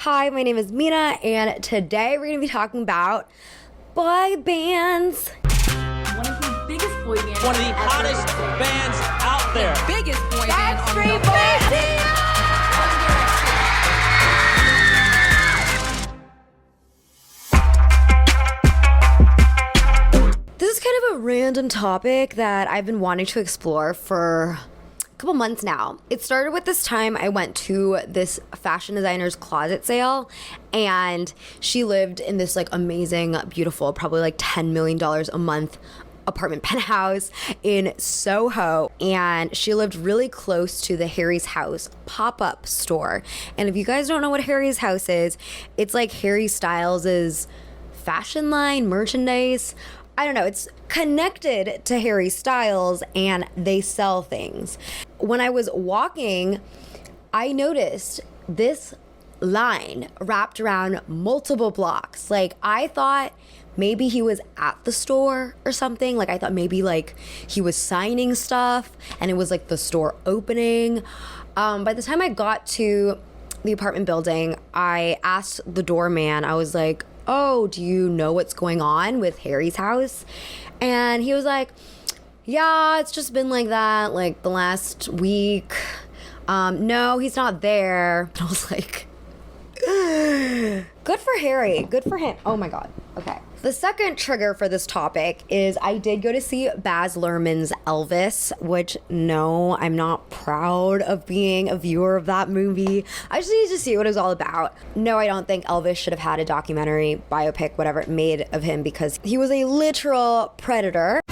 Hi, my name is Mina, and today we're going to be talking about boy bands. One of the biggest boy bands. One of the hottest bands out there. The biggest boy band on Backstreet Boys. This is kind of a random topic that I've been wanting to explore for couple months now. It started with this time I went to this fashion designer's closet sale, and she lived in this like amazing, beautiful, probably like $10 million a month apartment penthouse in Soho, and she lived really close to the Harry's House pop-up store. And if you guys don't know what Harry's House is, it's like Harry Styles's fashion line merchandise. I don't know, it's connected to Harry Styles and they sell things. When I was walking, I noticed this line wrapped around multiple blocks. Like, I thought maybe he was at the store or something. Like, I thought maybe like he was signing stuff and it was like the store opening. By the time I got to the apartment building, I asked the doorman, I was like, oh, do you know what's going on with Harry's house? And he was like, yeah, it's just been like that, like the last week. No, he's not there. And I was like, good for Harry, good for him. Oh my God, okay. The second trigger for this topic is I did go to see Baz Luhrmann's Elvis, which no, I'm not proud of being a viewer of that movie. I just needed to see what it was all about. No, I don't think Elvis should have had a documentary, biopic, whatever it made of him, because he was a literal predator.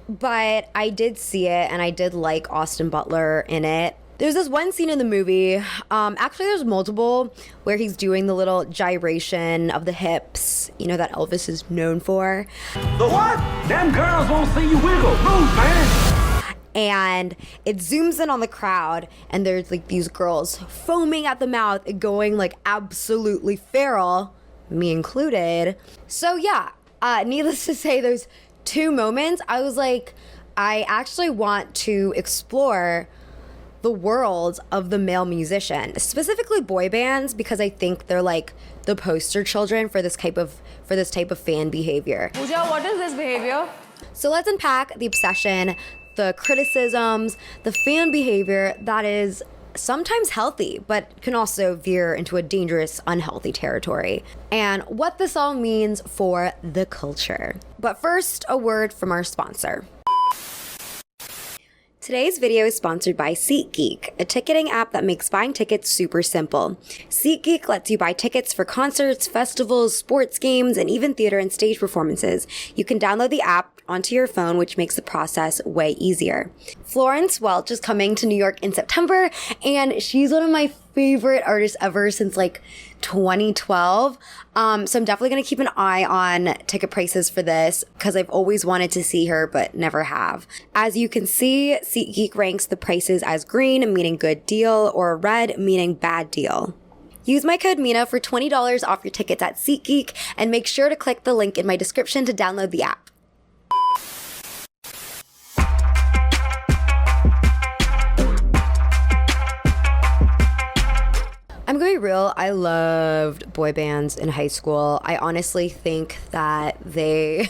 But I did see it and I did like Austin Butler in it. There's this one scene in the movie, actually there's multiple, where he's doing the little gyration of the hips, you know, that Elvis is known for. The what? Them girls won't see you wiggle. Move, man. And it zooms in on the crowd, and there's like these girls foaming at the mouth, going like absolutely feral, me included. So yeah, needless to say, those two moments, I was like, I actually want to explore the world of the male musician, specifically boy bands, because I think they're like the poster children for this type of fan behavior. Pooja, what is this behavior? So let's unpack the obsession, the criticisms, the fan behavior that is sometimes healthy, but can also veer into a dangerous, unhealthy territory, and what this all means for the culture. But first, a word from our sponsor. Today's video is sponsored by SeatGeek, a ticketing app that makes buying tickets super simple. SeatGeek lets you buy tickets for concerts, festivals, sports games, and even theater and stage performances. You can download the app onto your phone, which makes the process way easier. Florence Welch is coming to New York in September, and she's one of my favorite artists ever since like 2012. So I'm definitely going to keep an eye on ticket prices for this because I've always wanted to see her but never have. As you can see, SeatGeek ranks the prices as green, meaning good deal, or red, meaning bad deal. Use my code MINA for $20 off your tickets at SeatGeek, and make sure to click the link in my description to download the app. I'm going to be real, I loved boy bands in high school. I honestly think that they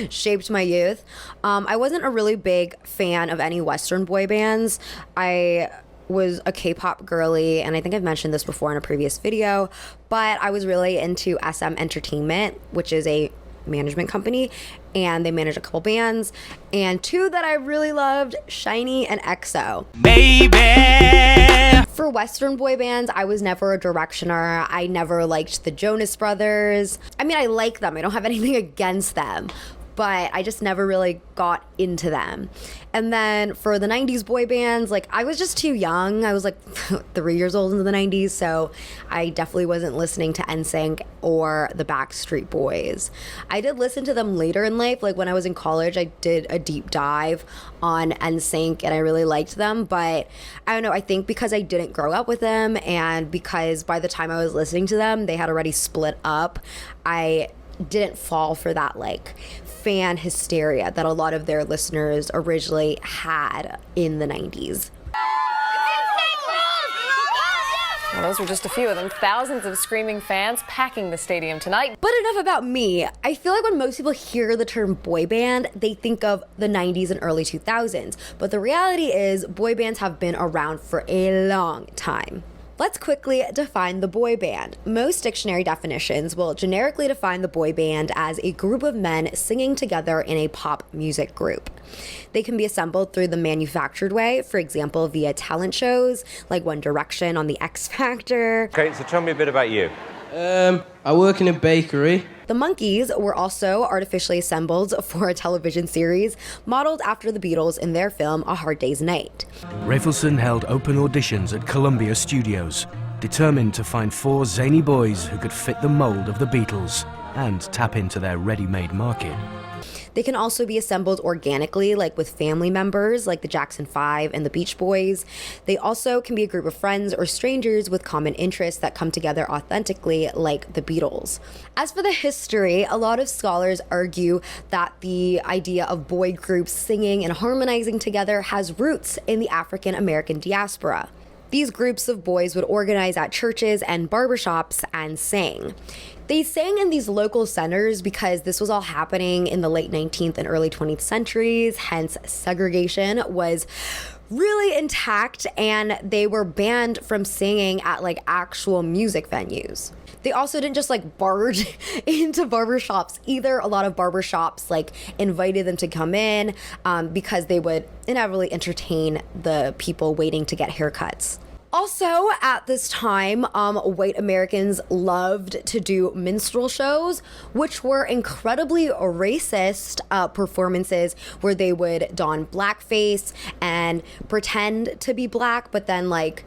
shaped my youth. I wasn't a really big fan of any Western boy bands. I was a K-pop girly, and I think I've mentioned this before in a previous video, but I was really into SM Entertainment, which is a management company, and they managed a couple bands, and two that I really loved, SHINee and EXO. Baby! For Western boy bands, I was never a Directioner. I never liked the Jonas Brothers. I mean, I like them. I don't have anything against them, but I just never really got into them. And then for the 90s boy bands, like, I was just too young. I was like 3 years old in the 90s, so I definitely wasn't listening to NSYNC or the Backstreet Boys. I did listen to them later in life. Like, when I was in college, I did a deep dive on NSYNC, and I really liked them, but I don't know, I think because I didn't grow up with them, and because by the time I was listening to them, they had already split up, I didn't fall for that like fan hysteria that a lot of their listeners originally had in the 90s. Well, those were just a few of them. Thousands of screaming fans packing the stadium tonight. But enough about me. I feel like when most people hear the term boy band, they think of the 90s and early 2000s. But the reality is, boy bands have been around for a long time. Let's quickly define the boy band. Most dictionary definitions will generically define the boy band as a group of men singing together in a pop music group. They can be assembled through the manufactured way, for example, via talent shows like One Direction on The X Factor. Okay, so tell me a bit about you. I work in a bakery. The Monkees were also artificially assembled for a television series modeled after the Beatles in their film A Hard Day's Night. Rafelson held open auditions at Columbia Studios, determined to find 4 zany boys who could fit the mold of the Beatles and tap into their ready-made market. They can also be assembled organically, like with family members, like the Jackson 5 and the Beach Boys. They also can be a group of friends or strangers with common interests that come together authentically, like the Beatles. As for the history, a lot of scholars argue that the idea of boy groups singing and harmonizing together has roots in the African American diaspora. These groups of boys would organize at churches and barbershops and sing. They sang in these local centers because this was all happening in the late 19th and early 20th centuries, hence segregation was really intact and they were banned from singing at like actual music venues. They also didn't just like barge into barbershops either. A lot of barbershops like invited them to come in because they would inevitably entertain the people waiting to get haircuts. Also, at this time, white Americans loved to do minstrel shows, which were incredibly racist performances where they would don blackface and pretend to be black, but then like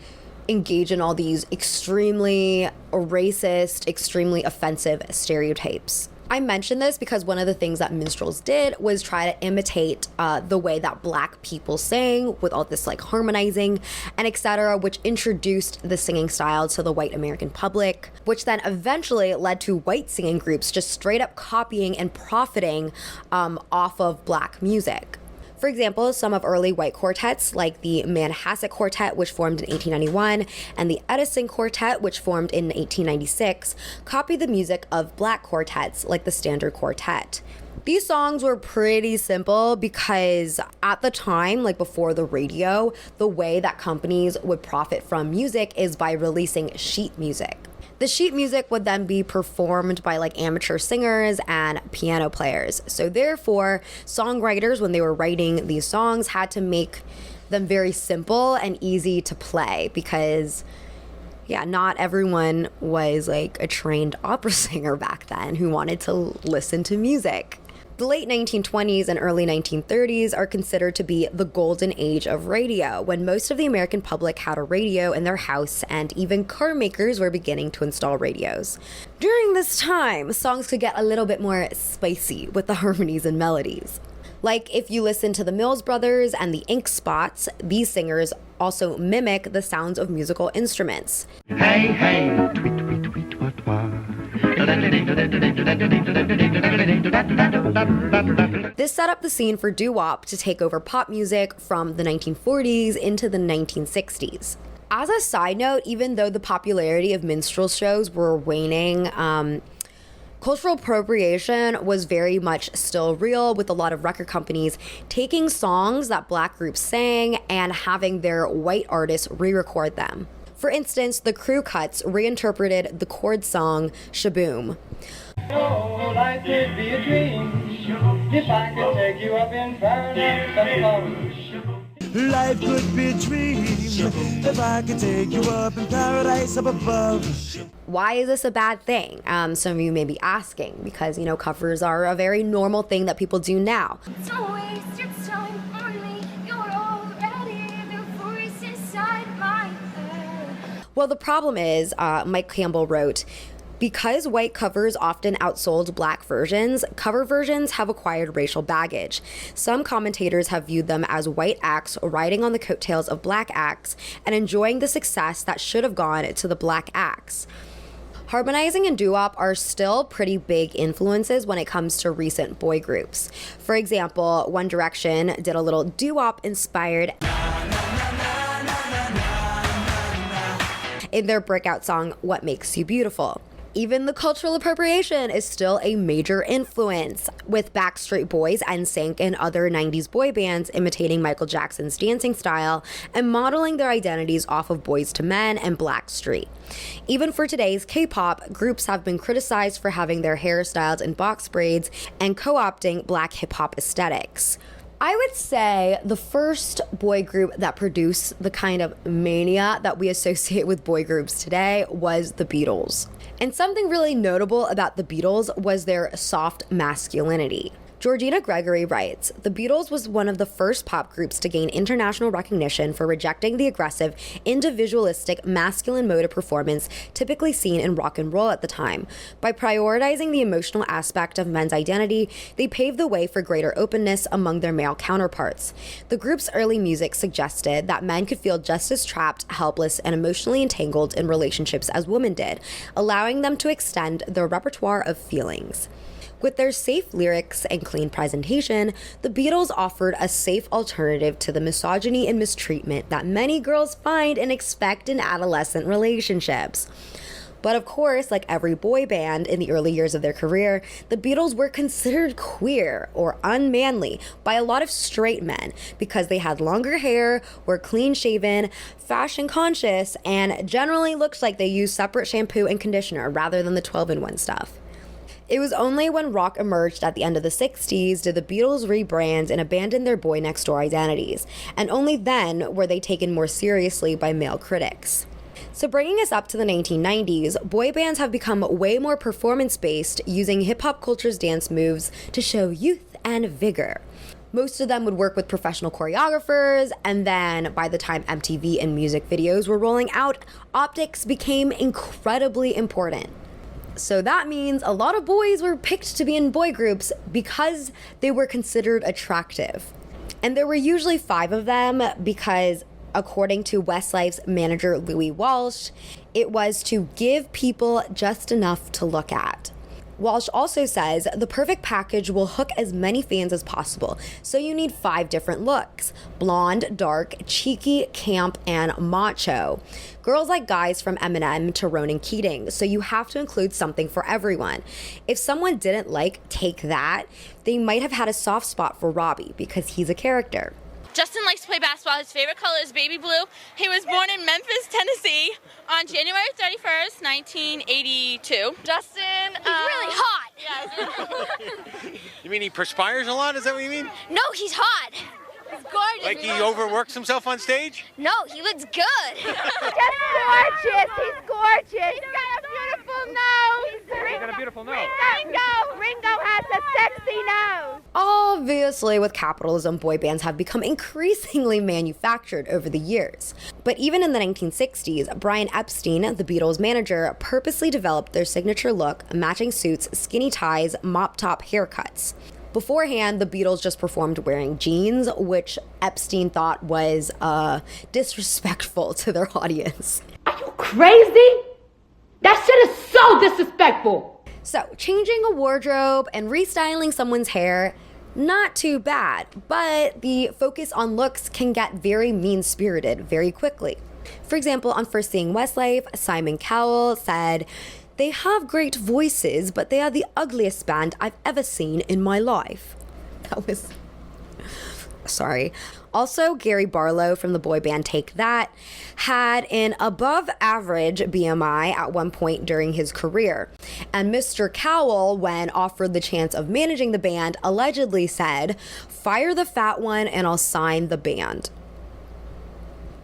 engage in all these extremely racist, extremely offensive stereotypes. I mentioned this because one of the things that minstrels did was try to imitate the way that black people sang with all this like harmonizing and etc., which introduced the singing style to the white American public, which then eventually led to white singing groups just straight up copying and profiting off of black music. For example, some of early white quartets like the Manhasset Quartet, which formed in 1891, and the Edison Quartet, which formed in 1896, copied the music of black quartets like the Standard Quartet. These songs were pretty simple because at the time, like before the radio, the way that companies would profit from music is by releasing sheet music. The sheet music would then be performed by like amateur singers and piano players. So therefore, songwriters, when they were writing these songs, had to make them very simple and easy to play because, yeah, not everyone was like a trained opera singer back then who wanted to listen to music. The late 1920s and early 1930s are considered to be the golden age of radio, when most of the American public had a radio in their house and even car makers were beginning to install radios. During this time, songs could get a little bit more spicy with the harmonies and melodies. Like if you listen to the Mills Brothers and the Ink Spots, these singers also mimic the sounds of musical instruments. Hey, hey, tweet, tweet, tweet, what, what. This set up the scene for doo-wop to take over pop music from the 1940s into the 1960s. As a side note, even though the popularity of minstrel shows were waning, cultural appropriation was very much still real, with a lot of record companies taking songs that black groups sang and having their white artists re-record them. For instance, the Crew Cuts reinterpreted the chord song Shaboom. Oh, life could be a dream if I could take you up in paradise above. Life could be a dream if I could take you up in paradise up above. Why is this a bad thing? Some of you may be asking, because, you know, covers are a very normal thing that people do now. Don't waste your time on me. You're already the voice inside my head. Well, the problem is, Mike Campbell wrote, because white covers often outsold black versions, cover versions have acquired racial baggage. Some commentators have viewed them as white acts riding on the coattails of black acts and enjoying the success that should have gone to the black acts. Harmonizing and doo-wop are still pretty big influences when it comes to recent boy groups. For example, One Direction did a little doo-wop inspired in their breakout song, What Makes You Beautiful. Even the cultural appropriation is still a major influence, with Backstreet Boys, NSYNC, and other 90s boy bands imitating Michael Jackson's dancing style and modeling their identities off of Boyz II Men and Blackstreet. Even for today's K-pop, groups have been criticized for having their hairstyles in box braids and co-opting black hip-hop aesthetics. I would say the first boy group that produced the kind of mania that we associate with boy groups today was the Beatles. And something really notable about the Beatles was their soft masculinity. Georgina Gregory writes, "The Beatles was one of the first pop groups to gain international recognition for rejecting the aggressive, individualistic, masculine mode of performance typically seen in rock and roll at the time. By prioritizing the emotional aspect of men's identity, they paved the way for greater openness among their male counterparts. The group's early music suggested that men could feel just as trapped, helpless, and emotionally entangled in relationships as women did, allowing them to extend their repertoire of feelings." With their safe lyrics and clean presentation, the Beatles offered a safe alternative to the misogyny and mistreatment that many girls find and expect in adolescent relationships. But of course, like every boy band in the early years of their career, the Beatles were considered queer or unmanly by a lot of straight men because they had longer hair, were clean-shaven, fashion-conscious, and generally looked like they used separate shampoo and conditioner rather than the 12-in-1 stuff. It was only when rock emerged at the end of the 60s did the Beatles rebrand and abandon their boy next door identities, and only then were they taken more seriously by male critics. So bringing us up to the 1990s, boy bands have become way more performance-based, using hip-hop culture's dance moves to show youth and vigor. Most of them would work with professional choreographers, and then by the time MTV and music videos were rolling out, optics became incredibly important. So that means a lot of boys were picked to be in boy groups because they were considered attractive. And there were usually 5 of them because, according to Westlife's manager Louis Walsh, it was to give people just enough to look at. Walsh also says the perfect package will hook as many fans as possible, so you need 5 different looks: blonde, dark, cheeky, camp, and macho. Girls like guys from Eminem to Ronan Keating, so you have to include something for everyone. If someone didn't like Take That, they might have had a soft spot for Robbie because he's a character. Justin likes to play basketball. His favorite color is baby blue. He was born in Memphis, Tennessee on January 31st, 1982. Justin, He's really hot. Yeah. You mean he perspires a lot? Is that what you mean? No, he's hot. He's gorgeous. Like he overworks himself on stage? No, he looks good. Just gorgeous. He's gorgeous. He's got a beautiful nose. He's got a beautiful nose. Ringo has a sexy nose. Obviously, with capitalism, boy bands have become increasingly manufactured over the years. But even in the 1960s, Brian Epstein, the Beatles' manager, purposely developed their signature look, matching suits, skinny ties, mop-top haircuts. Beforehand, the Beatles just performed wearing jeans, which Epstein thought was disrespectful to their audience. Are you crazy? That shit is so disrespectful. So, changing a wardrobe and restyling someone's hair, not too bad, but the focus on looks can get very mean-spirited very quickly. For example, on First Seeing Westlife, Simon Cowell said, "They have great voices, but they are the ugliest band I've ever seen in my life." That was... Sorry. Also, Gary Barlow from the boy band Take That had an above-average BMI at one point during his career. And Mr. Cowell, when offered the chance of managing the band, allegedly said, "Fire the fat one and I'll sign the band."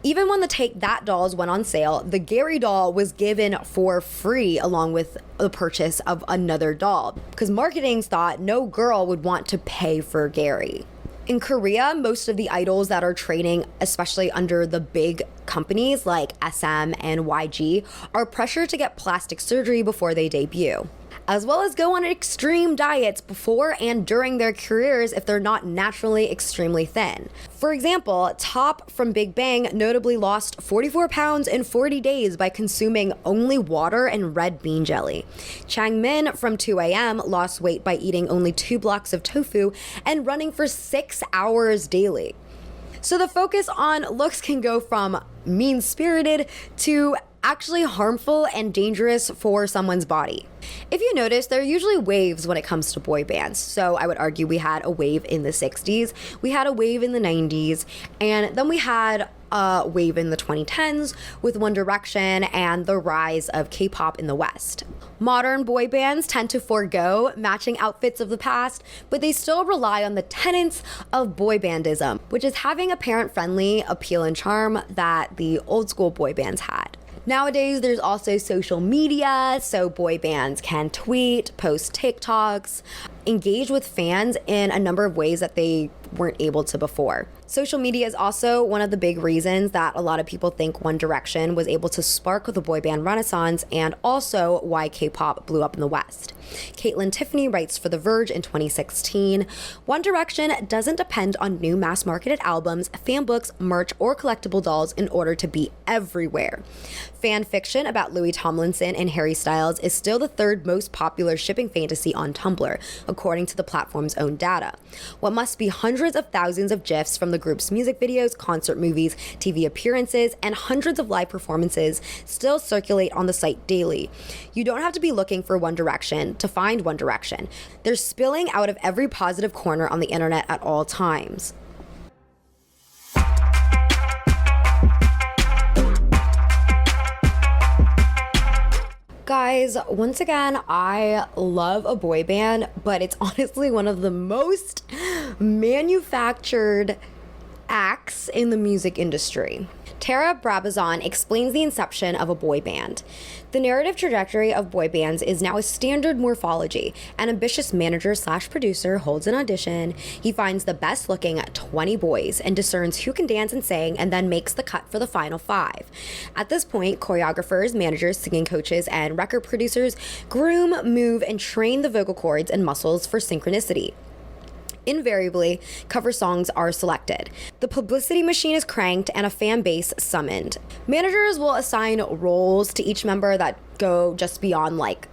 Even when the Take That dolls went on sale, the Gary doll was given for free along with the purchase of another doll, because marketing thought no girl would want to pay for Gary. In Korea, most of the idols that are training, especially under the big companies like SM and YG, are pressured to get plastic surgery before they debut, as well as go on extreme diets before and during their careers if they're not naturally extremely thin. For example, Top from Big Bang notably lost 44 pounds in 40 days by consuming only water and red bean jelly. Changmin from 2AM lost weight by eating only 2 blocks of tofu and running for 6 hours daily. So the focus on looks can go from mean-spirited to actually harmful and dangerous for someone's body. If you notice, there are usually waves when it comes to boy bands. So I would argue we had a wave in the 60s, we had a wave in the 90s, and then we had a wave in the 2010s with One Direction and the rise of K-pop in the West. Modern boy bands tend to forego matching outfits of the past, but they still rely on the tenets of boy bandism, which is having a parent-friendly appeal and charm that the old school boy bands had. Nowadays, there's also social media, so boy bands can tweet, post TikToks, engage with fans in a number of ways that they weren't able to before. Social media is also one of the big reasons that a lot of people think One Direction was able to spark the boy band renaissance, and also why K-pop blew up in the West. Caitlin Tiffany writes for The Verge in 2016, One Direction doesn't depend on new mass-marketed albums, fan books, merch, or collectible dolls in order to be everywhere. Fan fiction about Louis Tomlinson and Harry Styles is still the third most popular shipping fantasy on Tumblr, according to the platform's own data. What must be hundreds of thousands of GIFs from the group's music videos, concert movies, TV appearances, and hundreds of live performances still circulate on the site daily. You don't have to be looking for One Direction to find One Direction. They're spilling out of every positive corner on the internet at all times. Guys, once again, I love a boy band, but it's honestly one of the most manufactured acts in the music industry. Tara Brabazon explains the inception of a boy band. The narrative trajectory of boy bands is now a standard morphology. An ambitious manager/producer holds an audition. He finds the best looking 20 boys and discerns who can dance and sing, and then makes the cut for the final 5. At this point, choreographers, managers, singing coaches, and record producers groom, move, and train the vocal cords and muscles for synchronicity. Invariably, cover songs are selected. The publicity machine is cranked and a fan base summoned. Managers will assign roles to each member that go just beyond like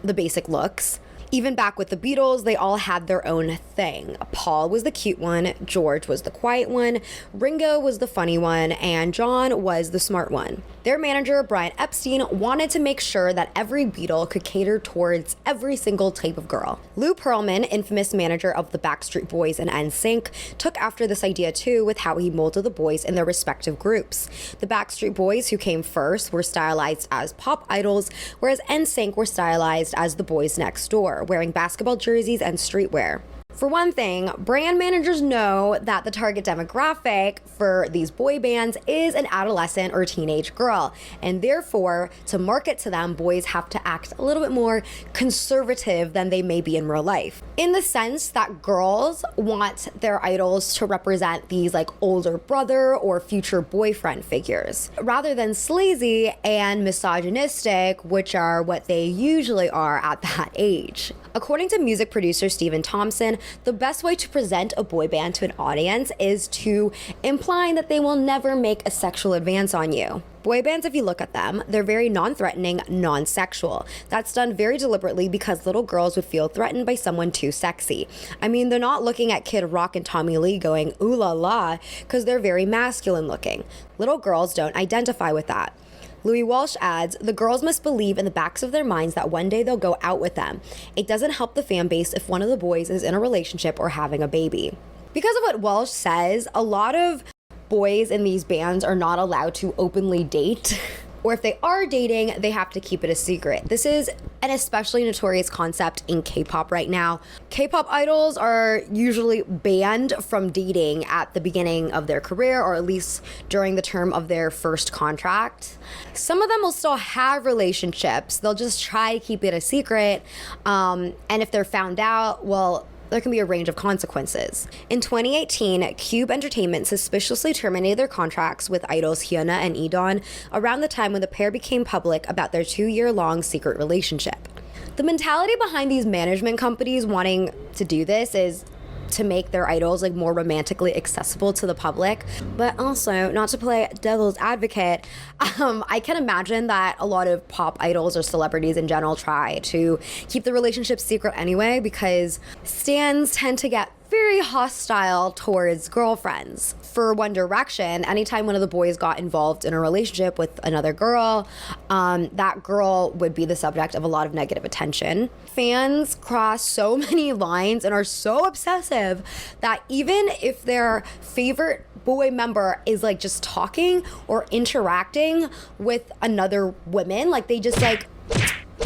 the basic looks. Even back with the Beatles, they all had their own thing. Paul was the cute one, George was the quiet one, Ringo was the funny one, and John was the smart one. Their manager, Brian Epstein, wanted to make sure that every Beatle could cater towards every single type of girl. Lou Pearlman, infamous manager of the Backstreet Boys and NSYNC, took after this idea too with how he molded the boys in their respective groups. The Backstreet Boys, who came first, were stylized as pop idols, whereas NSYNC were stylized as the boys next door, wearing basketball jerseys and streetwear. For one thing, brand managers know that the target demographic for these boy bands is an adolescent or teenage girl, and therefore, to market to them, boys have to act a little bit more conservative than they may be in real life. In the sense that girls want their idols to represent these like older brother or future boyfriend figures, rather than sleazy and misogynistic, which are what they usually are at that age. According to music producer Stephen Thompson, the best way to present a boy band to an audience is to imply that they will never make a sexual advance on you. Boy bands, if you look at them, they're very non-threatening, non-sexual. That's done very deliberately because little girls would feel threatened by someone too sexy. I mean, they're not looking at Kid Rock and Tommy Lee going, ooh la la, because they're very masculine looking. Little girls don't identify with that. Louis Walsh adds, the girls must believe in the backs of their minds that one day they'll go out with them. It doesn't help the fan base if one of the boys is in a relationship or having a baby. Because of what Walsh says, a lot of boys in these bands are not allowed to openly date. Or if they are dating, they have to keep it a secret. This is an especially notorious concept in K-pop right now. K-pop idols are usually banned from dating at the beginning of their career, or at least during the term of their first contract. Some of them will still have relationships. They'll just try to keep it a secret. And if they're found out, well, there can be a range of consequences. In 2018, Cube Entertainment suspiciously terminated their contracts with idols Hyuna and E'Dawn around the time when the pair became public about their 2-year-long secret relationship. The mentality behind these management companies wanting to do this is to make their idols like more romantically accessible to the public, but also, not to play devil's advocate, I can imagine that a lot of pop idols or celebrities in general try to keep the relationship secret anyway, because stans tend to get very hostile towards girlfriends. For One Direction, anytime one of the boys got involved in a relationship with another girl, that girl would be the subject of a lot of negative attention. Fans cross so many lines and are so obsessive that even if their favorite boy member is like just talking or interacting with another woman, like they just like,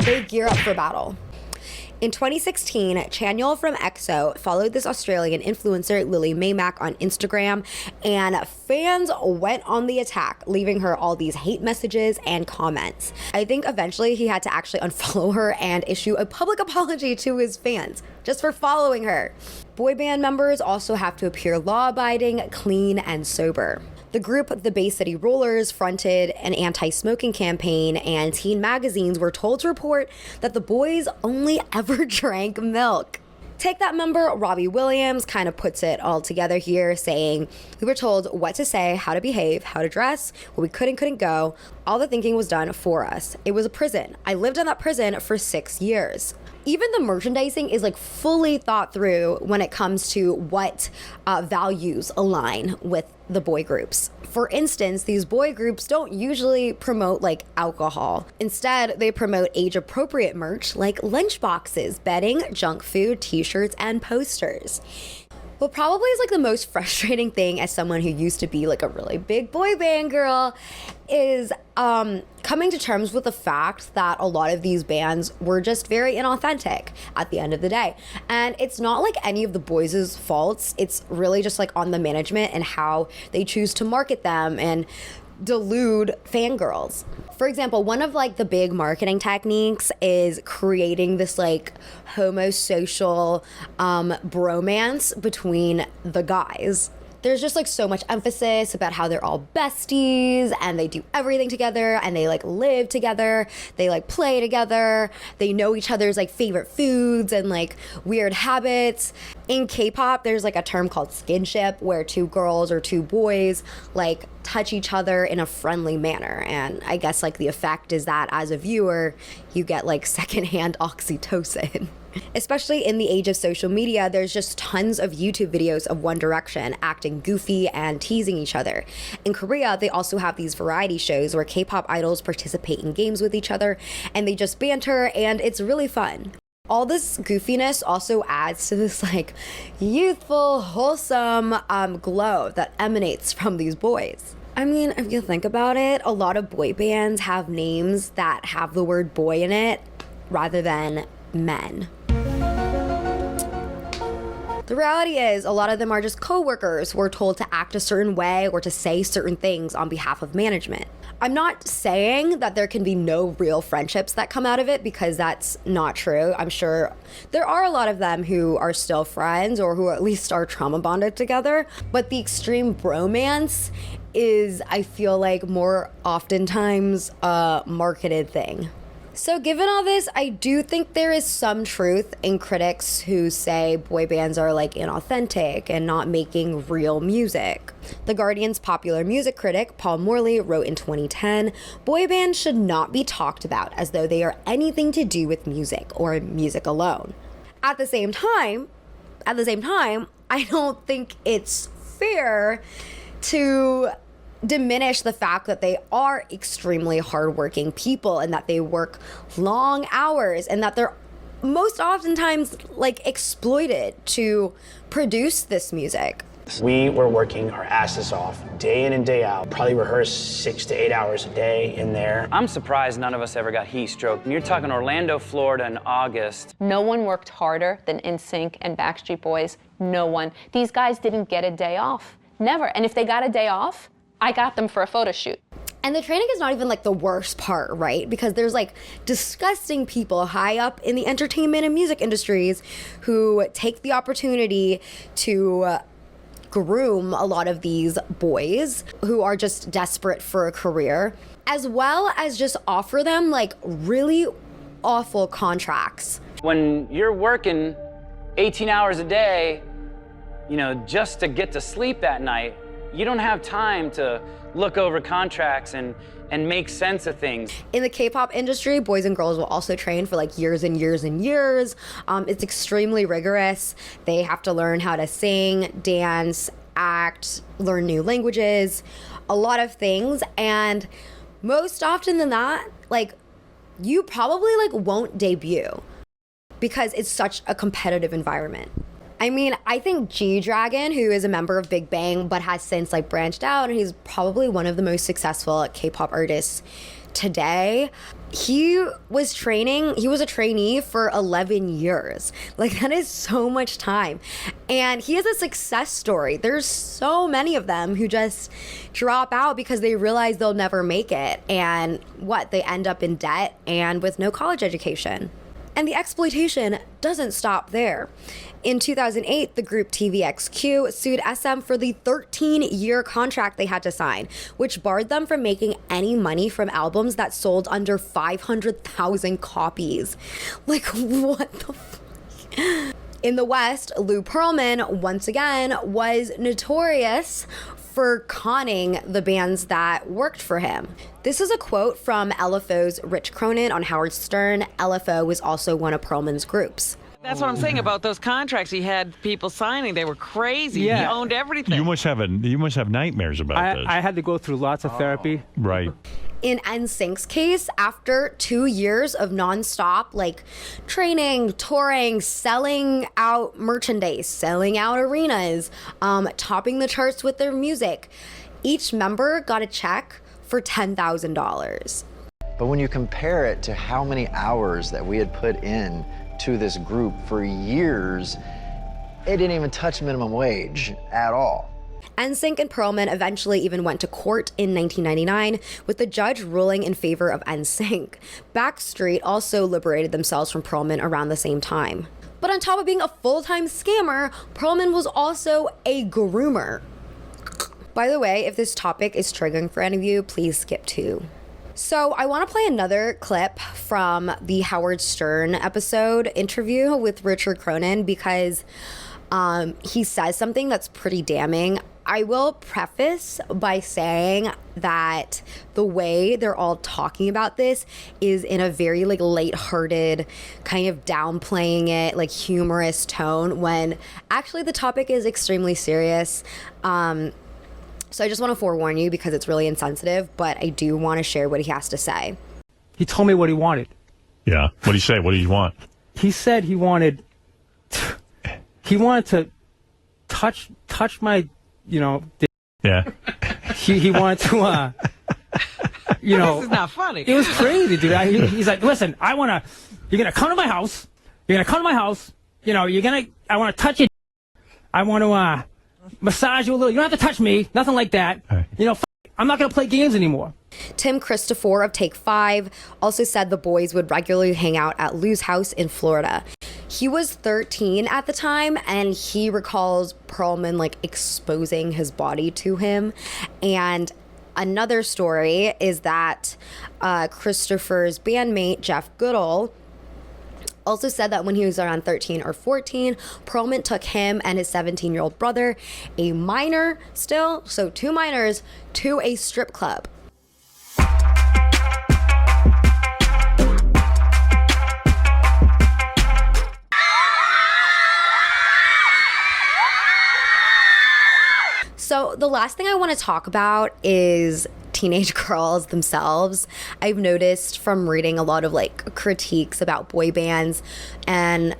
they gear up for battle. In 2016, Chanyeol from EXO followed this Australian influencer, Lily Maymack, on Instagram, and fans went on the attack, leaving her all these hate messages and comments. I think eventually he had to actually unfollow her and issue a public apology to his fans just for following her. Boy band members also have to appear law-abiding, clean, and sober. The group, the Bay City Rollers, fronted an anti-smoking campaign, and teen magazines were told to report that the boys only ever drank milk. Take That member Robbie Williams kind of puts it all together here, saying, "We were told what to say, how to behave, how to dress, where we could and couldn't go. All the thinking was done for us. It was a prison. I lived in that prison for 6 years." Even the merchandising is like fully thought through when it comes to what values align with the boy groups. For instance, these boy groups don't usually promote like alcohol. Instead, they promote age-appropriate merch like lunchboxes, bedding, junk food, t-shirts, and posters. What probably is like the most frustrating thing as someone who used to be like a really big boy band girl is coming to terms with the fact that a lot of these bands were just very inauthentic at the end of the day. And it's not like any of the boys' faults. It's really just like on the management and how they choose to market them and delude fangirls. For example, one of like the big marketing techniques is creating this like homosocial bromance between the guys. There's just like so much emphasis about how they're all besties and they do everything together and they like live together, they like play together, they know each other's like favorite foods and like weird habits. In K-pop, there's like a term called skinship where two girls or two boys like touch each other in a friendly manner. And I guess like the effect is that as a viewer, you get like secondhand oxytocin. Especially in the age of social media, there's just tons of YouTube videos of One Direction acting goofy and teasing each other. In Korea, they also have these variety shows where K-pop idols participate in games with each other and they just banter, and it's really fun. All this goofiness also adds to this like youthful, wholesome glow that emanates from these boys. I mean, if you think about it, a lot of boy bands have names that have the word boy in it rather than men. The reality is, a lot of them are just co-workers who are told to act a certain way or to say certain things on behalf of management. I'm not saying that there can be no real friendships that come out of it, because that's not true. I'm sure there are a lot of them who are still friends or who at least are trauma bonded together. But the extreme bromance is, I feel like, more oftentimes a marketed thing. So given all this, I do think there is some truth in critics who say boy bands are like inauthentic and not making real music. The Guardian's popular music critic, Paul Morley, wrote in 2010, "Boy bands should not be talked about as though they are anything to do with music or music alone." At the same time, I don't think it's fair to diminish the fact that they are extremely hardworking people and that they work long hours and that they're most oftentimes like exploited to produce this music. We were working our asses off day in and day out, probably rehearsed 6 to 8 hours a day in there. I'm surprised none of us ever got heat stroke. You're talking Orlando, Florida in August. No one worked harder than NSYNC and Backstreet Boys. No one. These guys didn't get a day off. Never. And if they got a day off, I got them for a photo shoot. And the training is not even like the worst part, right? Because there's like disgusting people high up in the entertainment and music industries who take the opportunity to groom a lot of these boys who are just desperate for a career, as well as just offer them like really awful contracts. When you're working 18 hours a day, you know, just to get to sleep that night, You don't have time to look over contracts and make sense of things. In the K-pop industry, boys and girls will also train for like years and years and years. It's extremely rigorous. They have to learn how to sing, dance, act, learn new languages, a lot of things. And most often than that, like, you probably like won't debut because it's such a competitive environment. I mean, I think G-Dragon, who is a member of Big Bang but has since like branched out, and he's probably one of the most successful K-pop artists today. He was a trainee for 11 years. Like, that is so much time. And he is a success story. There's so many of them who just drop out because they realize they'll never make it. And they end up in debt and with no college education. And the exploitation doesn't stop there. In 2008, the group TVXQ sued SM for the 13-year contract they had to sign, which barred them from making any money from albums that sold under 500,000 copies. Like, what the fuck? In the West, Lou Pearlman, once again, was notorious for conning the bands that worked for him. This is a quote from LFO's Rich Cronin on Howard Stern. LFO was also one of Pearlman's groups. That's what I'm saying about those contracts. He had people signing. They were crazy. Yeah. He owned everything. You must have nightmares about this. I had to go through lots of therapy. Right. In NSYNC's case, after 2 years of nonstop, like, training, touring, selling out merchandise, selling out arenas, topping the charts with their music, each member got a check for $10,000. But when you compare it to how many hours that we had put in to this group for years, it didn't even touch minimum wage at all. NSYNC and Pearlman eventually even went to court in 1999, with the judge ruling in favor of NSYNC. Backstreet also liberated themselves from Pearlman around the same time. But on top of being a full-time scammer, Pearlman was also a groomer. By the way, if this topic is triggering for any of you, please skip to. So I want to play another clip from the Howard Stern episode interview with Richard Cronin because he says something that's pretty damning. I will preface by saying that the way they're all talking about this is in a very like lighthearted, kind of downplaying it, like humorous tone, when actually the topic is extremely serious. So I just want to forewarn you because it's really insensitive, but I do want to share what he has to say. He told me what he wanted. Yeah. What did he say? What did he want? He said he wanted to touch my, dick. Yeah. He wanted to, This is not funny. It was crazy, dude. He's like, listen, you're going to come to my house. You're going to come to my house. I want to touch you. I want to, massage you a little. You don't have to touch me. Nothing like that. Right. I'm not going to play games anymore. Tim Christopher of Take 5 also said the boys would regularly hang out at Lou's house in Florida. He was 13 at the time, and he recalls Pearlman like exposing his body to him. And another story is that Christopher's bandmate, Jeff Goodall, also said that when he was around 13 or 14, Pearlman took him and his 17-year-old brother, a minor still, so 2 minors, to a strip club. So the last thing I want to talk about is teenage girls themselves. I've noticed from reading a lot of like critiques about boy bands and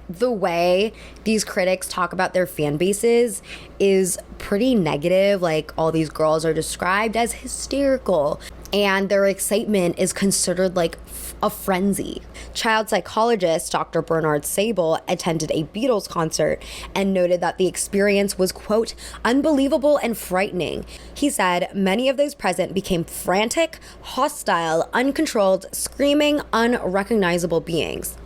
the way these critics talk about their fan bases is pretty negative. Like, all these girls are described as hysterical and their excitement is considered like a frenzy. Child psychologist Dr. Bernard Sable attended a Beatles concert and noted that the experience was, quote, unbelievable and frightening. He said many of those present became frantic, hostile, uncontrolled, screaming, unrecognizable beings.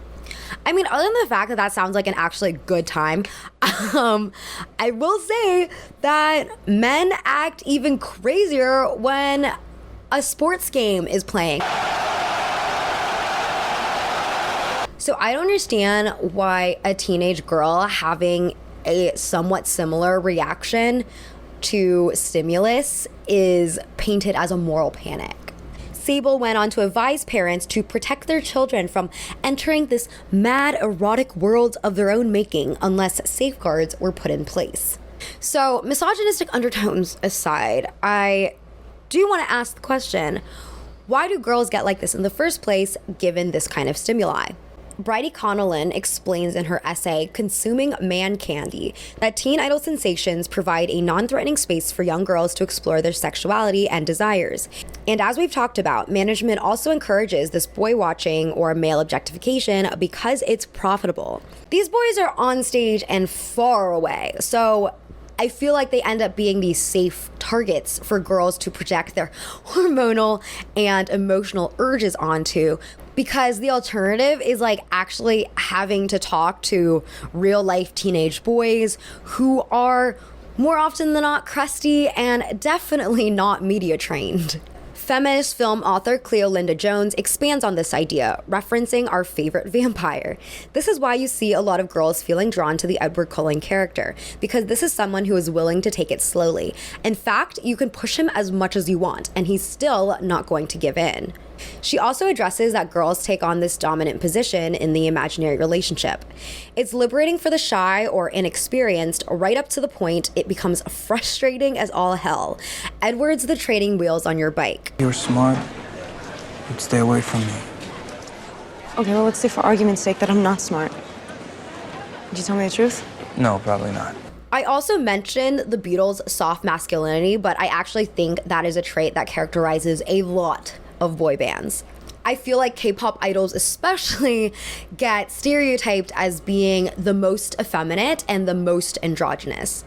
I mean, other than the fact that that sounds like an actually good time, I will say that men act even crazier when a sports game is playing. So I don't understand why a teenage girl having a somewhat similar reaction to stimulus is painted as a moral panic. Sable went on to advise parents to protect their children from entering this mad erotic world of their own making unless safeguards were put in place. So, misogynistic undertones aside, I do want to ask the question, why do girls get like this in the first place given this kind of stimuli? Bridie Connellan explains in her essay, Consuming Man Candy, that teen idol sensations provide a non-threatening space for young girls to explore their sexuality and desires. And as we've talked about, management also encourages this boy watching or male objectification because it's profitable. These boys are on stage and far away, so I feel like they end up being these safe targets for girls to project their hormonal and emotional urges onto, because the alternative is like actually having to talk to real life teenage boys who are more often than not crusty and definitely not media trained. Feminist film author Cleo Linda Jones expands on this idea, referencing our favorite vampire. This is why you see a lot of girls feeling drawn to the Edward Cullen character, because this is someone who is willing to take it slowly. In fact, you can push him as much as you want, and he's still not going to give in. She also addresses that girls take on this dominant position in the imaginary relationship. It's liberating for the shy or inexperienced, right up to the point it becomes frustrating as all hell. Edward's the training wheels on your bike. You're smart. You'd stay away from me. Okay, well, let's say for argument's sake that I'm not smart. Did you tell me the truth? No, probably not. I also mentioned the Beatles' soft masculinity, but I actually think that is a trait that characterizes a lot of boy bands. I feel like K-pop idols especially get stereotyped as being the most effeminate and the most androgynous.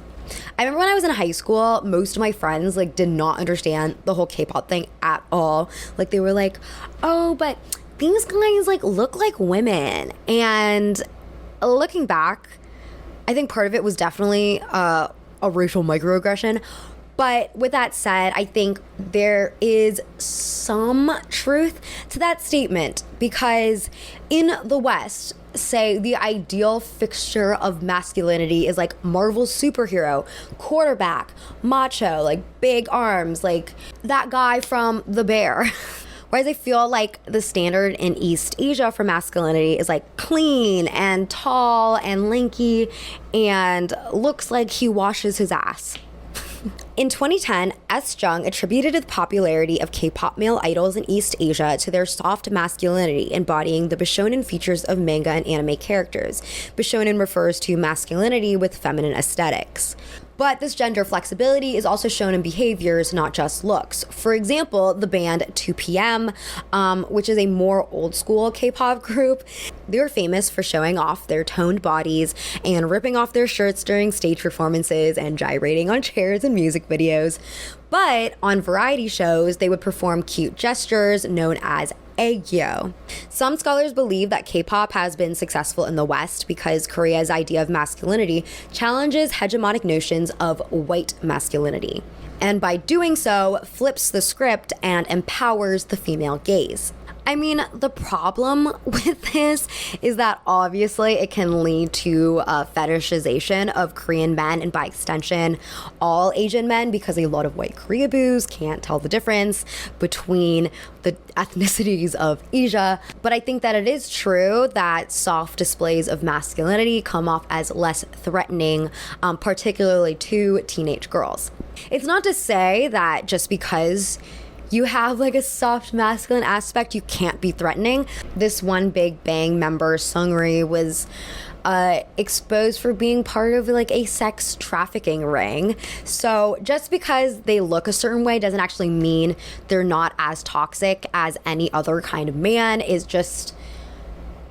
I remember when I was in high school, most of my friends like did not understand the whole K-pop thing at all. Like they were like, "Oh, but these guys like look like women." And looking back, I think part of it was definitely a racial microaggression. But with that said, I think there is some truth to that statement, because in the West, say the ideal fixture of masculinity is like Marvel's superhero, quarterback, macho, like big arms, like that guy from The Bear. Whereas I feel like the standard in East Asia for masculinity is like clean and tall and lanky and looks like he washes his ass. In 2010, S. Jung attributed the popularity of K-pop male idols in East Asia to their soft masculinity, embodying the Bishonen features of manga and anime characters. Bishonen refers to masculinity with feminine aesthetics. But this gender flexibility is also shown in behaviors, not just looks. For example, the band 2PM, which is a more old school K-pop group, they were famous for showing off their toned bodies and ripping off their shirts during stage performances and gyrating on chairs in music videos. But on variety shows, they would perform cute gestures known as aegyo. Some scholars believe that K-pop has been successful in the West because Korea's idea of masculinity challenges hegemonic notions of white masculinity, and by doing so, flips the script and empowers the female gaze. I mean, the problem with this is that obviously it can lead to a fetishization of Korean men and by extension, all Asian men, because a lot of white Koreaboos can't tell the difference between the ethnicities of Asia. But I think that it is true that soft displays of masculinity come off as less threatening, particularly to teenage girls. It's not to say that just because you have like a soft masculine aspect, you can't be threatening. This One Big Bang member, Seungri, was exposed for being part of like a sex trafficking ring. So just because they look a certain way doesn't actually mean they're not as toxic as any other kind of man. Is just,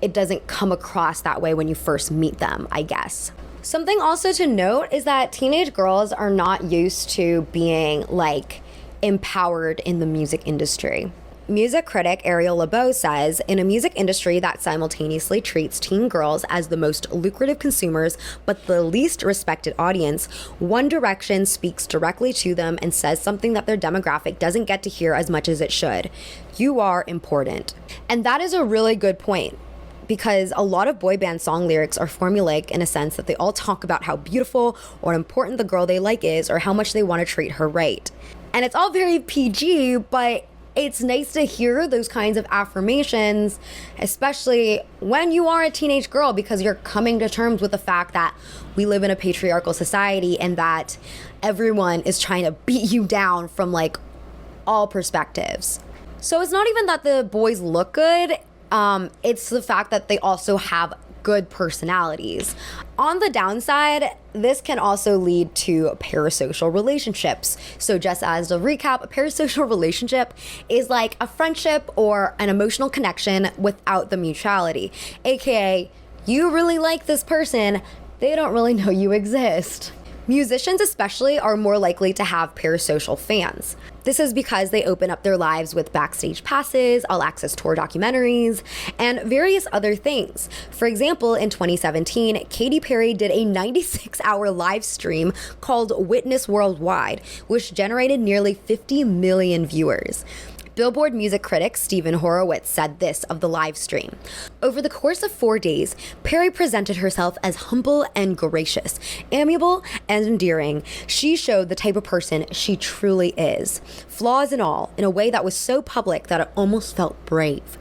it doesn't come across that way when you first meet them, I guess. Something also to note is that teenage girls are not used to being like empowered in the music industry. Music critic Ariel LeBeau says, in a music industry that simultaneously treats teen girls as the most lucrative consumers but the least respected audience, One Direction speaks directly to them and says something that their demographic doesn't get to hear as much as it should. You are important. And that is a really good point, because a lot of boy band song lyrics are formulaic in a sense that they all talk about how beautiful or important the girl they like is or how much they want to treat her right. And it's all very PG, but it's nice to hear those kinds of affirmations, especially when you are a teenage girl, because you're coming to terms with the fact that we live in a patriarchal society and that everyone is trying to beat you down from like all perspectives. So it's not even that the boys look good, it's the fact that they also have good personalities. On the downside, this can also lead to parasocial relationships. So just as a recap, a parasocial relationship is like a friendship or an emotional connection without the mutuality. AKA, you really like this person, they don't really know you exist. Musicians especially are more likely to have parasocial fans. This is because they open up their lives with backstage passes, all-access tour documentaries, and various other things. For example, in 2017, Katy Perry did a 96-hour live stream called Witness Worldwide, which generated nearly 50 million viewers. Billboard music critic Stephen Horowitz said this of the live stream. Over the course of 4 days, Perry presented herself as humble and gracious, amiable and endearing. She showed the type of person she truly is, flaws and all, in a way that was so public that it almost felt brave.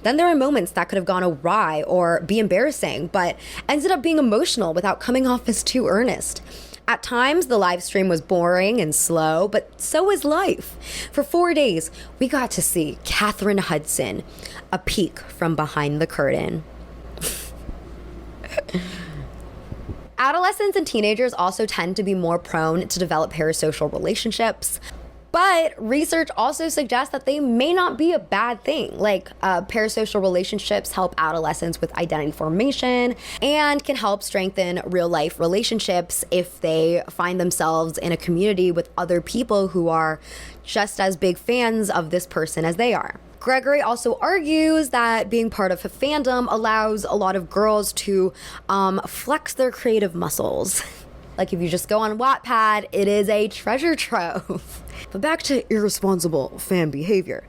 Then there are moments that could have gone awry or be embarrassing, but ended up being emotional without coming off as too earnest. At times, the live stream was boring and slow, but so is life. For 4 days, we got to see Katherine Hudson, a peek from behind the curtain. Adolescents and teenagers also tend to be more prone to develop parasocial relationships. But research also suggests that they may not be a bad thing. Like parasocial relationships help adolescents with identity formation and can help strengthen real life relationships if they find themselves in a community with other people who are just as big fans of this person as they are. Gregory also argues that being part of a fandom allows a lot of girls to flex their creative muscles. Like if you just go on Wattpad, it is a treasure trove. But back to irresponsible fan behavior.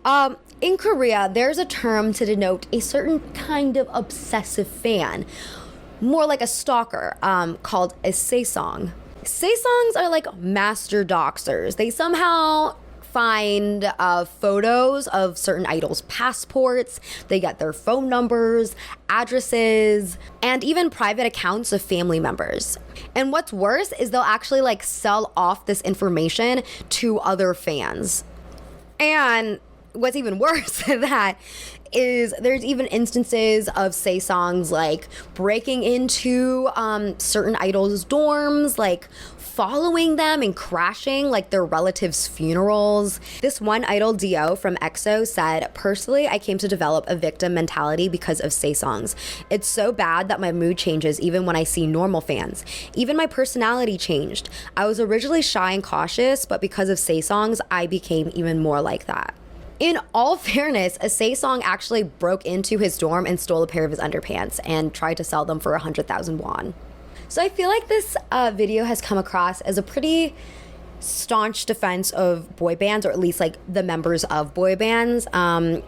In Korea, there's a term to denote a certain kind of obsessive fan, more like a stalker, called a saesong. Saesongs are like master doxers. They somehow find photos of certain idols' passports, they get their phone numbers, addresses, and even private accounts of family members. And what's worse is they'll actually like sell off this information to other fans. And what's even worse than that is there's even instances of saesongs like breaking into certain idols' dorms, like following them and crashing like their relatives' funerals. This one idol, Dio from EXO, said, "Personally, I came to develop a victim mentality because of saesongs. It's so bad that my mood changes even when I see normal fans. Even my personality changed. I was originally shy and cautious, but because of saesongs, I became even more like that." In all fairness, a saesong actually broke into his dorm and stole a pair of his underpants and tried to sell them for 100,000 won. So I feel like this video has come across as a pretty staunch defense of boy bands, or at least like the members of boy bands. And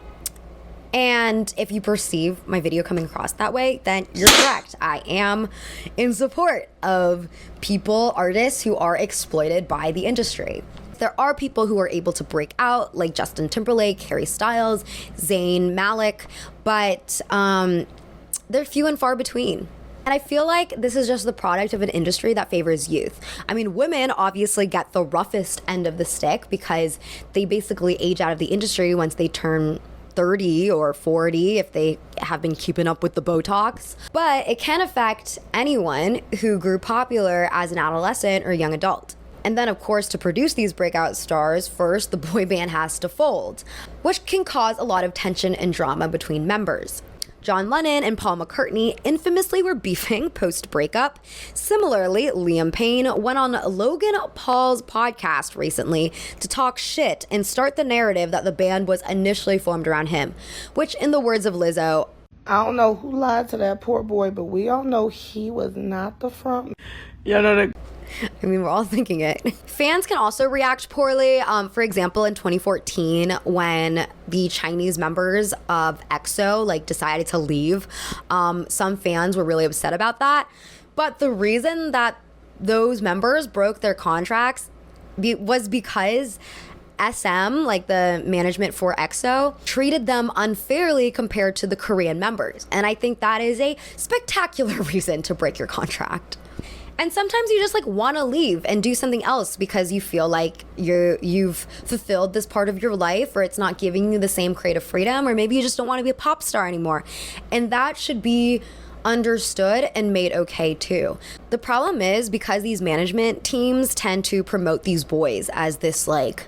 if you perceive my video coming across that way, then you're correct. I am in support of people, artists who are exploited by the industry. There are people who are able to break out, like Justin Timberlake, Harry Styles, Zayn Malik, but they're few and far between. And I feel like this is just the product of an industry that favors youth. I mean, women obviously get the roughest end of the stick because they basically age out of the industry once they turn 30 or 40 if they have been keeping up with the Botox. But it can affect anyone who grew popular as an adolescent or young adult. And then, of course, to produce these breakout stars, first the boy band has to fold, which can cause a lot of tension and drama between members. John Lennon and Paul McCartney infamously were beefing post-breakup. Similarly, Liam Payne went on Logan Paul's podcast recently to talk shit and start the narrative that the band was initially formed around him, which, in the words of Lizzo, "I don't know who lied to that poor boy, but we all know he was not the front." You know that. I mean, we're all thinking it. Fans can also react poorly. For example, in 2014, when the Chinese members of EXO like decided to leave, some fans were really upset about that. But the reason that those members broke their contracts was because SM, like the management for EXO, treated them unfairly compared to the Korean members. And I think that is a spectacular reason to break your contract. And sometimes you just like want to leave and do something else because you feel like you've fulfilled this part of your life, or it's not giving you the same creative freedom, or maybe you just don't want to be a pop star anymore. And that should be understood and made okay too. The problem is because these management teams tend to promote these boys as this like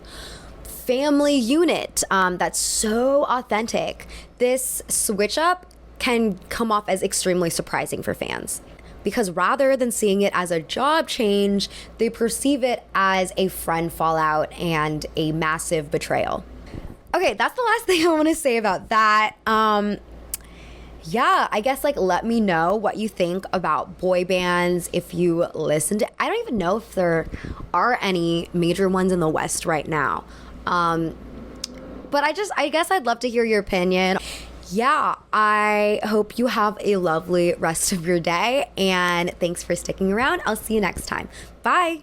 family unit that's so authentic, this switch up can come off as extremely surprising for fans. Because rather than seeing it as a job change, they perceive it as a friend fallout and a massive betrayal. Okay, that's the last thing I want to say about that. Yeah, I guess like let me know what you think about boy bands. If you listen to, I don't even know if there are any major ones in the West right now. But I guess I'd love to hear your opinion. Yeah, I hope you have a lovely rest of your day, and thanks for sticking around. I'll see you next time. Bye.